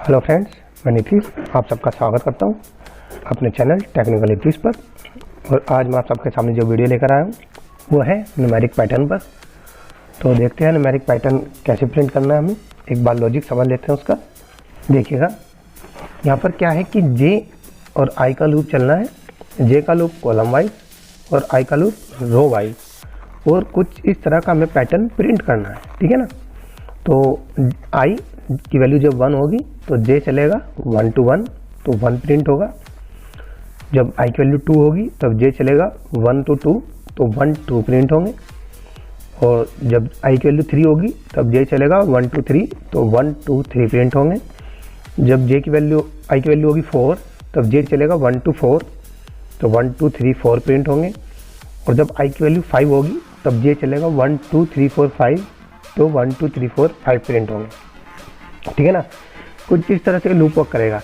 Hello friends, मैं नीतीश आप सबका स्वागत करता हूं अपने चैनल टेक्निकल नीतीश पर। और आज मैं आप सबके सामने जो वीडियो लेकर आया हूं वो है न्यूमेरिक पैटर्न पर। तो देखते हैं न्यूमेरिक पैटर्न कैसे प्रिंट करना है। हमें एक बार लॉजिक समझ लेते हैं उसका। देखिएगा यहाँ पर क्या है कि जे और आई का लूप चलना है। जे का लूप कॉलम वाइज और आई का लूप रो वाइज, और कुछ इस तरह का हमें पैटर्न प्रिंट करना है, ठीक है ना। तो आई की वैल्यू जब 1 होगी तो जे चलेगा 1 to 1, तो 1 प्रिंट होगा। जब आई की वैल्यू 2 होगी तब जे चलेगा 1 to 2, तो 1 2 प्रिंट होंगे। और जब आई की वैल्यू 3 होगी तब जे चलेगा 1 to 3, तो 1 2 3 प्रिंट होंगे। जब जे की वैल्यू आई की वैल्यू होगी 4 तब जे चलेगा 1 to 4, तो 1 2 3 4 प्रिंट होंगे। और जब आई की वैल्यू 5 होगी तब जे चलेगा 1 2 3 4 5, तो 1 2 3 4 5 प्रिंट होंगे, ठीक है ना। कुछ इस तरह से लूप वर्क करेगा।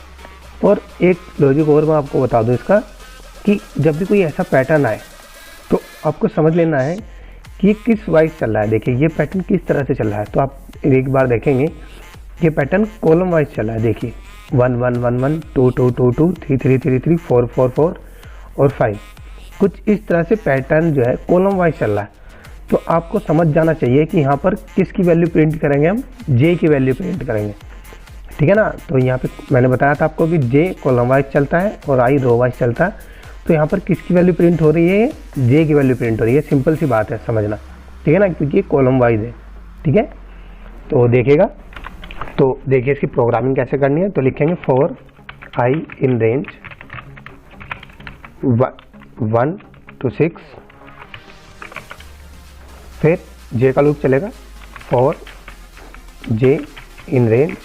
और एक लॉजिक और मैं आपको बता दूं इसका, कि जब भी कोई ऐसा पैटर्न आए तो आपको समझ लेना है कि ये किस वाइज चल रहा है। देखिए ये पैटर्न किस तरह से चल रहा है, तो आप एक बार देखेंगे ये पैटर्न कॉलम वाइज चल रहा है। देखिए 1 1 1 1 2 2 2 2 3 3 3 3 4 4 4 और 5, कुछ इस तरह से पैटर्न जो है कॉलम वाइज चल रहा है। तो आपको समझ जाना चाहिए कि यहाँ पर किसकी वैल्यू प्रिंट करेंगे, हम जे की वैल्यू प्रिंट करेंगे, ठीक है ना। तो यहाँ पे मैंने बताया था आपको कि जे कॉलम वाइज चलता है और आई रो वाइज चलता है। तो यहाँ पर किसकी वैल्यू प्रिंट हो रही है, जे की वैल्यू प्रिंट हो रही है। सिंपल सी बात है, समझना, ठीक है ना, क्योंकि ये कॉलम वाइज है, ठीक है। तो देखिएगा, तो देखिए इसकी प्रोग्रामिंग कैसे करनी है। तो लिखेंगे for I in range 1 to 6, फिर जे का लूप चलेगा for J in range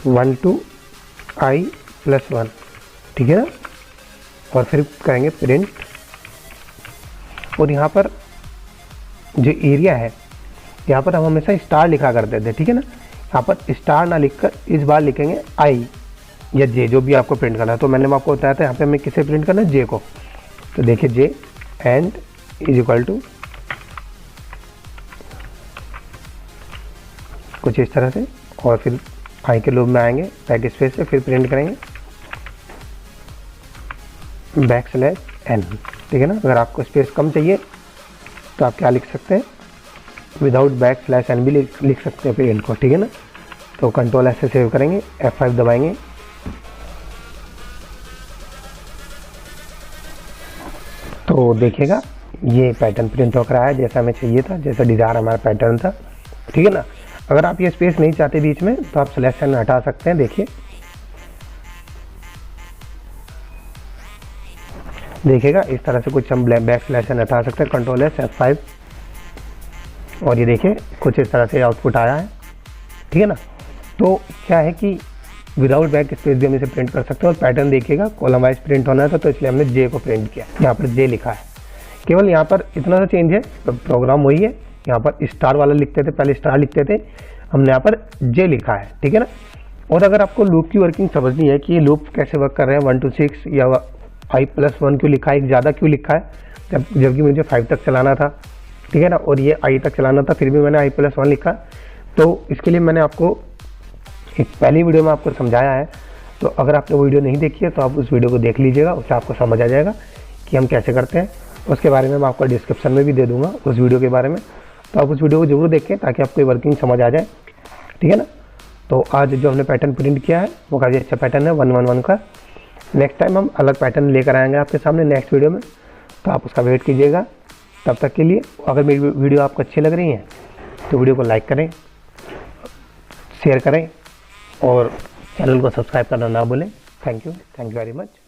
1 to i + 1, ठीक है ना। और फिर करेंगे प्रिंट। और यहाँ पर जो एरिया है, यहाँ पर हम हमेशा स्टार लिखा करते थे, ठीक है ना। यहाँ पर स्टार ना लिखकर इस बार लिखेंगे आई या जे, जो भी आपको प्रिंट करना है। तो मैंने आपको बताया था यहाँ पे हमें किसे प्रिंट करना है, जे को। तो देखिए J and is equal to कुछ इस तरह से, और फिर आई के लूप में आएंगे बैक स्पेस से, फिर प्रिंट करेंगे \n, ठीक है ना। अगर आपको स्पेस कम चाहिए तो आप क्या लिख सकते हैं, विदाउट \n भी लिख सकते हैं प्रिंट को, ठीक है ना। तो कंट्रोल ऐसे सेव करेंगे, F5 दबाएंगे। तो देखिएगा ये पैटर्न प्रिंट होकर आया जैसा हमें चाहिए था, जैसा डिजायर हमारा पैटर्न था, ठीक है ना। अगर आप ये स्पेस नहीं चाहते बीच में तो आप सिलेक्शन हटा सकते हैं। देखिए देखिएगा इस तरह से कुछ हम \n हटा सकते हैं, कंट्रोल F5, और ये देखिए कुछ इस तरह से आउटपुट आया है, ठीक है ना। तो क्या है कि विदाउट बैक स्पेस भी हम इसे प्रिंट कर सकते हैं। और पैटर्न देखिएगा कॉलम वाइज प्रिंट होना था, तो इसलिए हमने जे को प्रिंट किया। यहाँ पर जे लिखा है, केवल यहाँ पर इतना सा चेंज है, प्रोग्राम वही है। यहाँ पर स्टार वाला लिखते थे, पहले स्टार लिखते थे, हमने यहाँ पर जे लिखा है, ठीक है ना। और अगर आपको लूप की वर्किंग समझनी है कि ये लूप कैसे वर्क कर रहे हैं, 1 to 6 या i + 1 क्यों लिखा है, एक ज़्यादा क्यों लिखा है, जबकि मुझे 5 तक चलाना था, ठीक है ना, और ये i तक चलाना था, फिर भी मैंने i + 1 लिखा। तो इसके लिए मैंने आपको एक पहली वीडियो में आपको समझाया है। तो अगर आपने वीडियो नहीं देखी है तो आप उस वीडियो को देख लीजिएगा, उससे आपको समझ आ जाएगा कि हम कैसे करते हैं। उसके बारे में मैं आपको डिस्क्रिप्शन में भी दे दूंगा उस वीडियो के बारे में, तो आप उस वीडियो को जरूर देखें ताकि आपको वर्किंग समझ आ जाए, ठीक है ना। तो आज जो हमने पैटर्न प्रिंट किया है वो काफ़ी अच्छा पैटर्न है 1 1 1 का। नेक्स्ट टाइम हम अलग पैटर्न लेकर आएंगे आपके सामने नेक्स्ट वीडियो में, तो आप उसका वेट कीजिएगा। तब तक के लिए अगर मेरी वीडियो आपको अच्छी लग रही है तो वीडियो को लाइक करें, शेयर करें और चैनल को सब्सक्राइब करना ना भूलें। Thank you very much.